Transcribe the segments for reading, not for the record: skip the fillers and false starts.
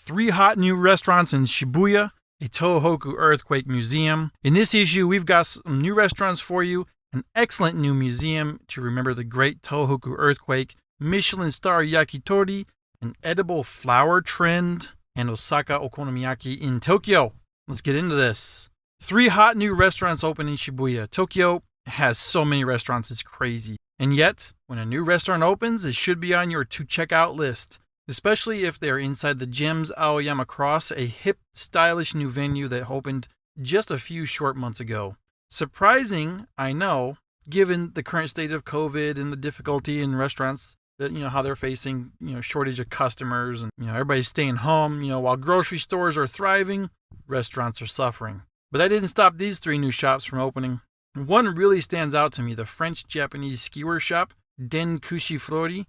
3 hot new restaurants in Shibuya, a Tohoku earthquake museum. In this issue, we've got some new restaurants for you, an excellent new museum to remember the great Tohoku earthquake, Michelin star yakitori, an edible flower trend, and Osaka okonomiyaki in Tokyo. Let's get into this. 3 hot new restaurants open in Shibuya. Tokyo has so many restaurants, it's crazy. And yet, when a new restaurant opens, it should be on your to-check-out list, especially if they're inside the Gems Aoyama Cross, a hip, stylish new venue that opened just a few short months ago. Surprising, I know, given the current state of COVID and the difficulty in restaurants, that how they're facing shortage of customers, and everybody's staying home. While grocery stores are thriving, restaurants are suffering. But that didn't stop these 3 new shops from opening. One really stands out to me: the French-Japanese skewer shop, Den Kushi.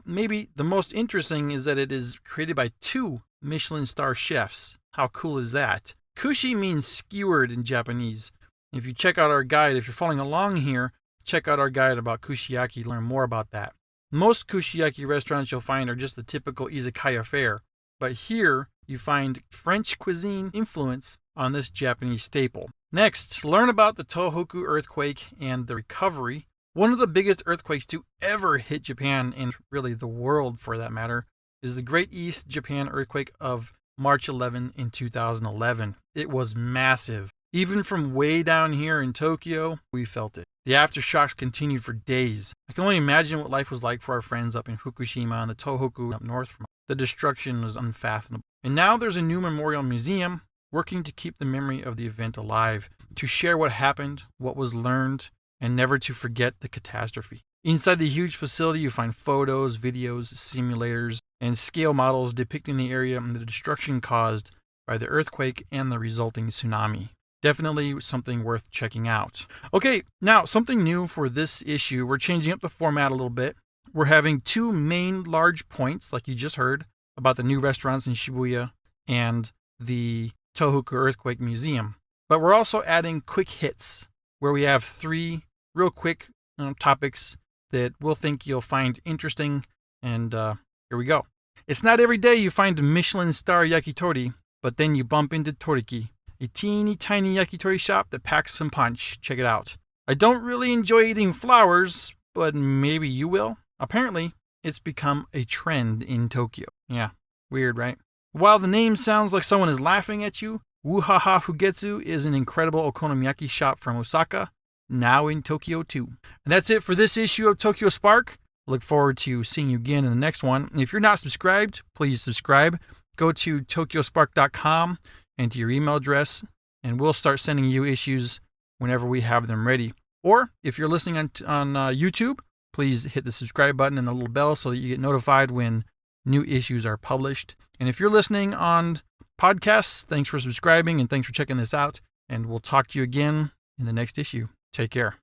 Maybe the most interesting is that it is created by 2 Michelin star chefs. How cool is that? Kushi means skewered in Japanese. If you check out our guide, if you're following along here, check out our guide about kushiyaki, learn more about that. Most kushiyaki restaurants you'll find are just the typical izakaya fare, but here you find French cuisine influence on this Japanese staple. Next, learn about the Tohoku earthquake and the recovery. One of the biggest earthquakes to ever hit Japan, and really the world for that matter, is the Great East Japan earthquake of March 11 in 2011. It was massive. Even from way down here in Tokyo, we felt it. The aftershocks continued for days. I can only imagine what life was like for our friends up in Fukushima and the Tohoku up north from us. The destruction was unfathomable. And now there's a new memorial museum working to keep the memory of the event alive, to share what happened, what was learned, and never to forget the catastrophe. Inside the huge facility, you find photos, videos, simulators, and scale models depicting the area and the destruction caused by the earthquake and the resulting tsunami. Definitely something worth checking out. Okay, now something new for this issue. We're changing up the format a little bit. We're having 2 main large points, like you just heard, about the new restaurants in Shibuya and the Tohoku Earthquake Museum. But we're also adding quick hits, where we have 3 real quick topics that we'll think you'll find interesting. And here we go. It's not every day you find a Michelin star yakitori, but then you bump into Toriki, a teeny tiny yakitori shop that packs some punch. Check it out. I don't really enjoy eating flowers, but maybe you will. Apparently, it's become a trend in Tokyo. Yeah, weird, right? While the name sounds like someone is laughing at you, Wuhaha Fugetsu is an incredible okonomiyaki shop from Osaka, now in Tokyo too. And that's it for this issue of Tokyo Spark. Look forward to seeing you again in the next one. If you're not subscribed, please subscribe. Go to tokyospark.com, enter your email address, and we'll start sending you issues whenever we have them ready. Or if you're listening on YouTube, please hit the subscribe button and the little bell so that you get notified when new issues are published. And if you're listening on podcasts, thanks for subscribing and thanks for checking this out. And we'll talk to you again in the next issue. Take care.